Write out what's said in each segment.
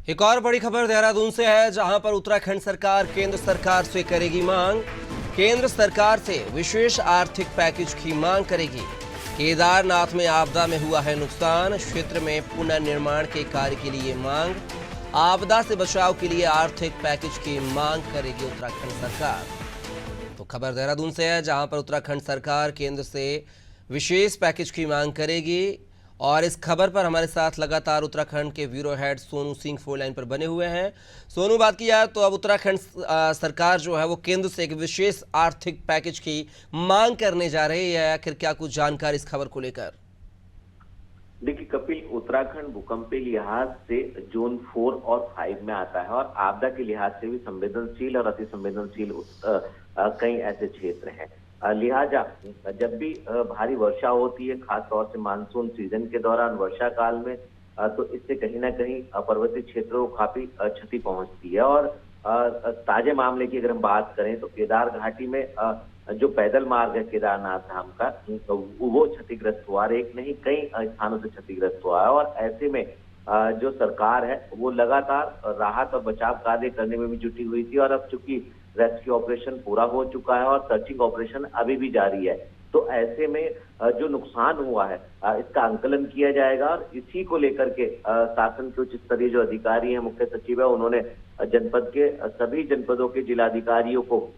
एक और बड़ी खबर देहरादून से है, जहां पर उत्तराखंड सरकार केंद्र सरकार से करेगी मांग। केंद्र सरकार से विशेष आर्थिक पैकेज की मांग करेगी। केदारनाथ में आपदा में हुआ है नुकसान, क्षेत्र में पुनर्निर्माण के कार्य के लिए मांग। आपदा से बचाव के लिए आर्थिक पैकेज की मांग करेगी उत्तराखंड सरकार। तो खबर देहरादून से है, जहां पर उत्तराखंड सरकार केंद्र से विशेष पैकेज की मांग करेगी। और इस खबर पर हमारे साथ लगातार उत्तराखंड के bureau head Sonu Singh phone line पर बने हुए हैं। सोनू, बात की जाए तो अब उत्तराखंड सरकार जो है वो केंद्र से एक विशेष आर्थिक पैकेज की मांग करने जा रही है। आखिर क्या कुछ जानकारी इस खबर को लेकर? देखिए कपिल, उत्तराखंड भूकंपीय लिहाज से जोन 4 और 5 में आता है और आपदा के लिहाज से भी संवेदनशील और अति संवेदनशील कई ऐसे क्षेत्र हैं। लिहाजा जब भी भारी वर्षा होती है, खास तौर से मानसून सीजन के दौरान वर्षा काल में, तो इससे कहीं ना कहीं पर्वतीय क्षेत्रों को काफी क्षति पहुंचती है। और ताजे मामले की अगर हम बात करें तो केदार घाटी में जो पैदल मार्ग है केदारनाथ धाम का, तो वो क्षतिग्रस्त हुआ। एक नहीं, कई स्थानों से क्षतिग्रस्त हुआ है। और ऐसे में जो सरकार है वो लगातार राहत और बचाव कार्य करने में भी जुटी हुई थी। और अब चूंकि रेस्क्यू ऑपरेशन पूरा हो चुका है और सर्चिंग ऑपरेशन अभी भी जारी है, तो ऐसे में जो नुकसान हुआ है इसका आंकलन किया जाएगा। और इसी को लेकर के शासन के उच्च स्तरीय जो अधिकारी हैं, मुख्य सचिव है, उन्होंने जनपद के सभी जनपदों के जिलाधिकारियों को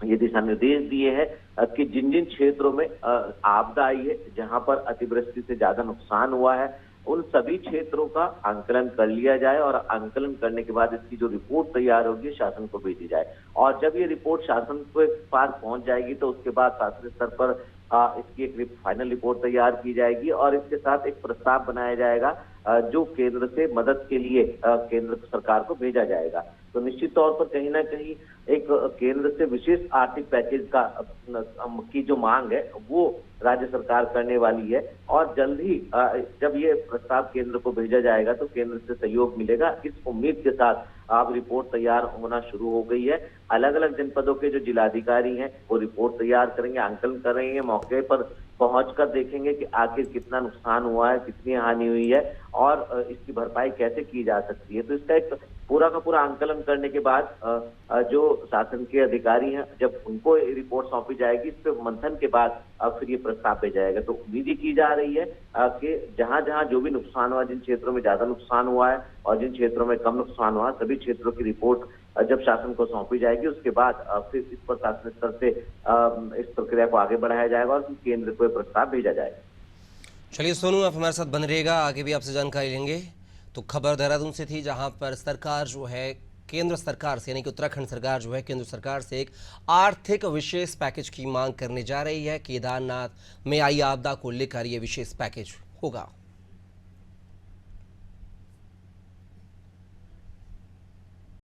ये दिशा निर्देश दिए हैं कि जिन जिन क्षेत्रों में आपदा आई है, जहां पर अतिवृष्टि से ज्यादा नुकसान हुआ है, उन सभी क्षेत्रों का आंकलन कर लिया जाए और आंकलन करने के बाद इसकी जो रिपोर्ट तैयार होगी शासन को भेजी जाए। और जब ये रिपोर्ट शासन के पास पहुंच जाएगी तो उसके बाद शासकीय स्तर पर इसकी एक फाइनल रिपोर्ट तैयार की जाएगी और इसके साथ एक प्रस्ताव बनाया जाएगा जो केंद्र से मदद के लिए केंद्र सरकार को भेजा जाएगा। तो निश्चित तौर पर कहीं ना कहीं एक केंद्र से विशेष आर्थिक पैकेज का की जो मांग है वो राज्य सरकार करने वाली है। और जल्द ही जब ये प्रस्ताव केंद्र को भेजा जाएगा तो केंद्र से सहयोग मिलेगा, इस उम्मीद के साथ अब रिपोर्ट तैयार होना शुरू हो गई है। अलग अलग जनपदों के जो जिलाधिकारी हैं वो रिपोर्ट तैयार करेंगे, आंकलन करेंगे, मौके पर पहुंचकर देखेंगे कि आखिर कितना नुकसान हुआ है, कितनी हानि हुई है और इसकी भरपाई कैसे की जा सकती है। तो इसका एक पूरा का पूरा आंकलन करने के बाद जो शासन के अधिकारी हैं, जब उनको रिपोर्ट सौंपी जाएगी, इस पे मंथन के बाद फिर ये प्रस्ताव भेजा जाएगा। तो उम्मीद की जा रही है कि जहां जहां जो भी नुकसान हुआ, जिन क्षेत्रों में ज्यादा नुकसान हुआ है और जिन क्षेत्रों में कम नुकसान हुआ, सभी क्षेत्रों की रिपोर्ट जब शासन को सौंपी जाएगी उसके बाद फिर इस पर शासन स्तर से इस प्रक्रिया को आगे बढ़ाया जाएगा और केंद्र को प्रस्ताव भेजा जाएगा। चलिए सोनू, आप हमारे साथ बने रहेगा, आगे भी आपसे जानकारी लेंगे। तो खबर देहरादून से थी, जहां पर सरकार जो है केंद्र सरकार से, यानी कि उत्तराखंड सरकार जो है केंद्र सरकार से एक आर्थिक विशेष पैकेज की मांग करने जा रही है। केदारनाथ में आई आपदा को लेकर यह विशेष पैकेज होगा।